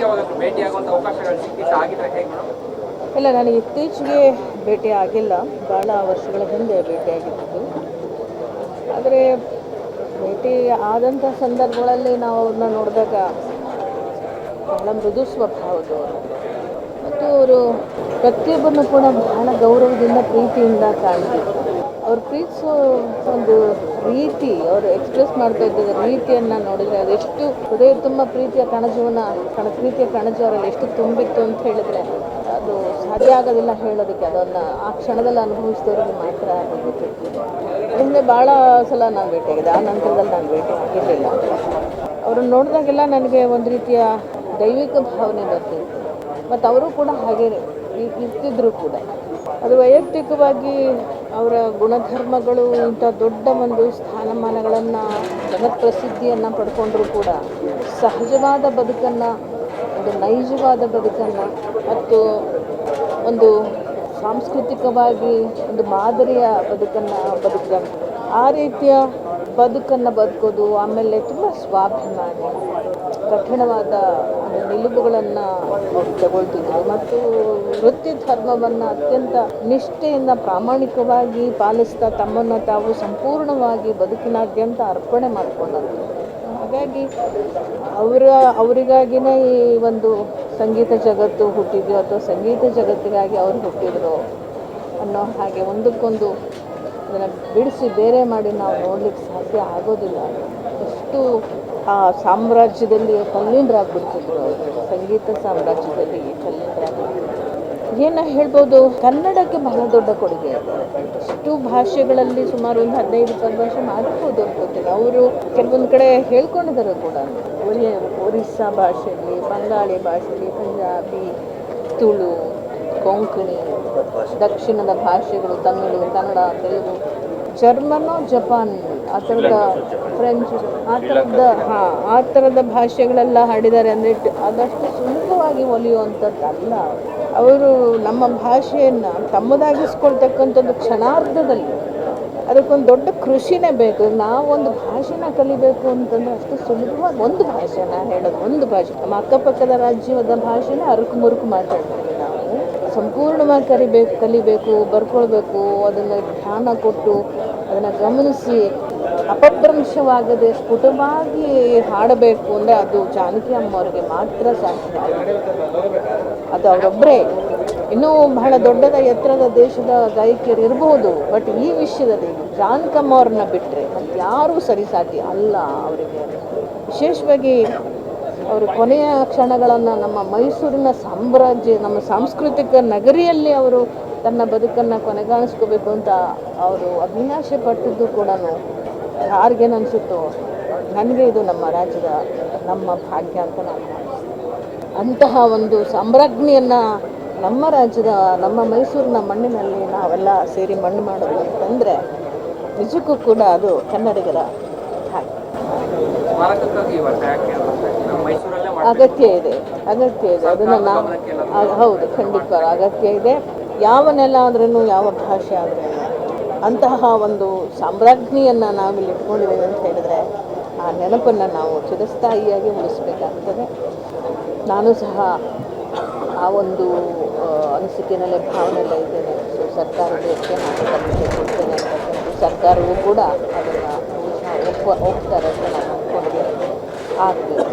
ಯಾವಾಗಾದ್ರೂ ಭೇಟಿಯಾಗುವಂಥ ಅವಕಾಶಗಳು ಸಿಕ್ಕಿತ್ತು, ಆಗಿದ್ರೆ ಹೇಗೆ ಮೇಡಮ್? ಇಲ್ಲ, ನನಗೆ ಇತ್ತೀಚೆಗೆ ಭೇಟಿ ಆಗಿಲ್ಲ, ಭಾಳ ವರ್ಷಗಳ ಹಿಂದೆ ಭೇಟಿಯಾಗಿದ್ದು. ಆದರೆ ಭೇಟಿ ಆದಂಥ ಸಂದರ್ಭಗಳಲ್ಲಿ ನಾವು ಅವ್ರನ್ನ ನೋಡಿದಾಗ ಬಹಳ ಮೃದು ಸ್ವಭಾವದವರು ಮತ್ತು ಅವರು ಪ್ರತಿಯೊಬ್ಬರನ್ನು ಕೂಡ ಬಹಳ ಗೌರವದಿಂದ ಪ್ರೀತಿಯಿಂದ ಕಾಣ್ತಿದ್ರು. ಅವ್ರು ಪ್ರೀತಿಸೋ ಒಂದು ರೀತಿ, ಅವರು ಎಕ್ಸ್ಪ್ರೆಸ್ ಮಾಡ್ತಾ ಇದ್ದ ರೀತಿಯನ್ನು ನೋಡಿದರೆ ಅದೆಷ್ಟು ಹೃದಯ ತುಂಬ ಪ್ರೀತಿಯ ಕಣಜ ಅವರಲ್ಲಿ ಎಷ್ಟು ತುಂಬಿತ್ತು ಅಂತ ಹೇಳಿದರೆ ಅದು ಸಾಧ್ಯ ಆಗೋದಿಲ್ಲ ಹೇಳೋದಕ್ಕೆ. ಅದನ್ನು ಆ ಕ್ಷಣದಲ್ಲಿ ಅನುಭವಿಸಿದವ್ರಿಗೆ ಮಾತ್ರ ಅದು ಗೊತ್ತಿತ್ತು. ಹಿಂದೆ ಭಾಳ ಸಲ ನಾನು ಭೇಟಿಯಾಗಿದೆ, ಆ ನಂತರದಲ್ಲಿ ನಾನು ಭೇಟಿ ಆಗಿರಲಿಲ್ಲ. ಅವ್ರನ್ನ ನೋಡಿದಾಗೆಲ್ಲ ನನಗೆ ಒಂದು ರೀತಿಯ ದೈವಿಕ ಭಾವನೆ ಬರ್ತಿತ್ತು ಮತ್ತು ಅವರು ಕೂಡ ಹಾಗೇ ಇರ್ತಿದ್ರು ಕೂಡ. ಅದು ವೈಯಕ್ತಿಕವಾಗಿ ಅವರ ಗುಣಧರ್ಮಗಳು ಇಂಥ ದೊಡ್ಡ ಒಂದು ಸ್ಥಾನಮಾನಗಳನ್ನು ಜಗತ್ಪ್ರಸಿದ್ಧಿಯನ್ನು ಪಡ್ಕೊಂಡ್ರೂ ಕೂಡ ಸಹಜವಾದ ಬದುಕನ್ನು, ಒಂದು ನೈಜವಾದ ಬದುಕನ್ನು ಮತ್ತು ಒಂದು ಸಾಂಸ್ಕೃತಿಕವಾಗಿ ಒಂದು ಮಾದರಿಯ ಬದುಕನ್ನು ಆ ರೀತಿಯ ಬದುಕನ್ನು ಬದುಕೋದು. ಆಮೇಲೆ ತುಂಬ ಸ್ವಾಭಿಮಾನಿ, ಕಠಿಣವಾದ ನಿಲುವುಗಳನ್ನು ತಗೊಳ್ತಿದ್ರು ಮತ್ತು ವೃತ್ತಿ ಧರ್ಮವನ್ನು ಅತ್ಯಂತ ನಿಷ್ಠೆಯಿಂದ ಪ್ರಾಮಾಣಿಕವಾಗಿ ಪಾಲಿಸ್ತಾ ತಮ್ಮನ್ನು ತಾವು ಸಂಪೂರ್ಣವಾಗಿ ಬದುಕಿನಾದ್ಯಂತ ಅರ್ಪಣೆ ಮಾಡಿಕೊಂಡಂತೆ. ಹಾಗಾಗಿ ಅವರಿಗಾಗಿಯೇ ಈ ಒಂದು ಸಂಗೀತ ಜಗತ್ತು ಹುಟ್ಟಿದೆಯೋ ಅಥವಾ ಸಂಗೀತ ಜಗತ್ತಿಗಾಗಿ ಅವರು ಹುಟ್ಟಿದ್ರು ಅನ್ನೋ ಹಾಗೆ ಒಂದಕ್ಕೊಂದು ಅದನ್ನು ಬಿಡಿಸಿ ಬೇರೆ ಮಾಡಿ ನಾವು ನೋಡಲಿಕ್ಕೆ ಸಾಧ್ಯ ಆಗೋದಿಲ್ಲ. ಎಷ್ಟು ಆ ಸಾಮ್ರಾಜ್ಯದಲ್ಲಿ ತಲ್ಲೀನರಾಗ್ಬಿಡ್ತಿದ್ರು ಅವರು, ಸಂಗೀತ ಸಾಮ್ರಾಜ್ಯದಲ್ಲಿ ತಲ್ಲೀನರಾಗ್ಬಿಡ್ತಿದ್ರು. ಏನು ಹೇಳ್ಬೋದು, ಕನ್ನಡಕ್ಕೆ ಬಹಳ ದೊಡ್ಡ ಕೊಡುಗೆ ಇದೆ. ಎಷ್ಟು ಭಾಷೆಗಳಲ್ಲಿ ಸುಮಾರು ಒಂದು 15-20 ಭಾಷೆ ಮಾತಾಡ್ಬೋದು ಅಂತ ಗೊತ್ತಿಲ್ಲ. ಅವರು ಕೆಲವೊಂದು ಕಡೆ ಹೇಳ್ಕೊಂಡಿದ್ದಾರೆ ಕೂಡ, ಒರಿಸ್ಸಾ ಭಾಷೆಯಲ್ಲಿ, ಬಂಗಾಳಿ ಭಾಷೆಯಲ್ಲಿ, ಪಂಜಾಬಿ, ತುಳು, ಕೊಂಕಣಿ, ದಕ್ಷಿಣದ ಭಾಷೆಗಳು, ತಮಿಳು, ಕನ್ನಡ, ತೆಲುಗು, ಜರ್ಮನು, ಜಪಾನ್, ಆ ಥರದ ಫ್ರೆಂಚ್, ಆ ಥರದ ಭಾಷೆಗಳೆಲ್ಲ ಹಾಡಿದ್ದಾರೆ. ಅಂದರೆ ಅದಷ್ಟು ಸುಲಭವಾಗಿ ಒಲಿಯುವಂಥದ್ದಲ್ಲ. ಅವರು ನಮ್ಮ ಭಾಷೆಯನ್ನು ತಮ್ಮದಾಗಿಸ್ಕೊಳ್ತಕ್ಕಂಥದ್ದು ಕ್ಷಣಾರ್ಧದಲ್ಲಿ. ಅದಕ್ಕೊಂದು ದೊಡ್ಡ ಕೃಷಿನೇ ಬೇಕು. ನಾವೊಂದು ಭಾಷೆನ ಕಲಿಬೇಕು ಅಂತಂದರೆ ಅಷ್ಟು ಸುಲಭವಾಗಿ ಒಂದು ಭಾಷೆನ ಹೇಳೋದು, ಒಂದು ಭಾಷೆ ನಮ್ಮ ಅಕ್ಕಪಕ್ಕದ ರಾಜ್ಯದ ಭಾಷೆನೇ ಅರುಕು ಮುರುಕು ಮಾತಾಡ್ತೀವಿ. ನಾವು ಸಂಪೂರ್ಣವಾಗಿ ಕಲಿಬೇಕು, ಬರ್ಕೊಳ್ಬೇಕು, ಅದನ್ನು ಧ್ಯಾನ ಕೊಟ್ಟು ಅದನ್ನು ಗಮನಿಸಿ ಅಪಭ್ರಂಶವಾಗದೆ ಸ್ಫುಟವಾಗಿ ಹಾಡಬೇಕು ಅಂದರೆ ಅದು ಜಾನಕಿ ಅಮ್ಮವ್ರಿಗೆ ಮಾತ್ರ ಸಾಧ್ಯ. ಅದು ಅವರೊಬ್ಬರೇ. ಇನ್ನೂ ಬಹಳ ದೊಡ್ಡದ ಎತ್ತರದ ದೇಶದ ಗಾಯಕಿಯರು ಇರ್ಬೋದು, ಬಟ್ ಈ ವಿಷಯದಲ್ಲಿ ಜಾನಕಮ್ಮ ಅವ್ರನ್ನ ಬಿಟ್ಟರೆ ಮತ್ತು ಯಾರೂ ಸರಿಸಾಟಿ ಅಲ್ಲ ಅವರಿಗೆ. ವಿಶೇಷವಾಗಿ ಅವರು ಕೊನೆಯ ಕ್ಷಣಗಳನ್ನು ನಮ್ಮ ಮೈಸೂರಿನ ಸಾಮ್ರಾಜ್ಯ, ನಮ್ಮ ಸಾಂಸ್ಕೃತಿಕ ನಗರಿಯಲ್ಲಿ ಅವರು ತನ್ನ ಬದುಕನ್ನು ಕೊನೆಗಾಣಿಸ್ಕೋಬೇಕು ಅಂತ ಅವರು ಅಭಿಲಾಷೆ ಪಟ್ಟಿದ್ದು ಕೂಡ ಯಾರಿಗೇನು ಅನಿಸುತ್ತೋ ನನಗೆ ಇದು ನಮ್ಮ ರಾಜ್ಯದ ನಮ್ಮ ಭಾಗ್ಯ ಅಂತ ನಾನು ಭಾವಿಸ್ತೀನಿ. ಅಂತಹ ಒಂದು ಸಾಮ್ರಾಜ್ಞಿಯನ್ನು ನಮ್ಮ ರಾಜ್ಯದ, ನಮ್ಮ ಮೈಸೂರಿನ ಮಣ್ಣಿನಲ್ಲಿ ನಾವೆಲ್ಲ ಸೇರಿ ಮಣ್ಣು ಮಾಡೋದು ಅಂತಂದರೆ ನಿಜಕ್ಕೂ ಕೂಡ ಅದು ಕನ್ನಡಿಗರ ಭಾಗ್ಯ. ಅಗತ್ಯ ಇದೆ ಅದನ್ನು ಹೌದು, ಖಂಡಿತ ಅಗತ್ಯ ಇದೆ. ಯಾವ ನೆಲ ಆದ್ರೂ, ಯಾವ ಭಾಷೆ ಆದ್ರೂ ಅಂತಹ ಒಂದು ಸಾಮ್ರಾಜ್ಞಿಯನ್ನು ನಾವಿಲ್ಲಿ ಇಟ್ಕೊಂಡಿದ್ದೇವೆ ಅಂತ ಹೇಳಿದ್ರೆ ಆ ನೆನಪನ್ನು ನಾವು ಚಿರಸ್ಥಾಯಿಯಾಗಿ ಉಳಿಸ್ಬೇಕಾಗ್ತದೆ. ನಾನು ಸಹ ಆ ಒಂದು ಅನಿಸಿಕೆಯಲ್ಲೇ ಭಾವನೆಯಲ್ಲೇ ಇದ್ದೇನೆ. ಸೊ ಸರ್ಕಾರಕ್ಕೆ ನಾನು ತಲುಪಬೇಕು ಕೊಡ್ತೇನೆ ಅಂತಕ್ಕಂಥ ಸರ್ಕಾರವೂ ಕೂಡ ಅದನ್ನು ಹೋಗ್ತಾರೆ ಅಂತ ನಾನು ಅಂದ್ಕೊಂಡಿದ್ದೇನೆ. ಆಗಬೇಕು.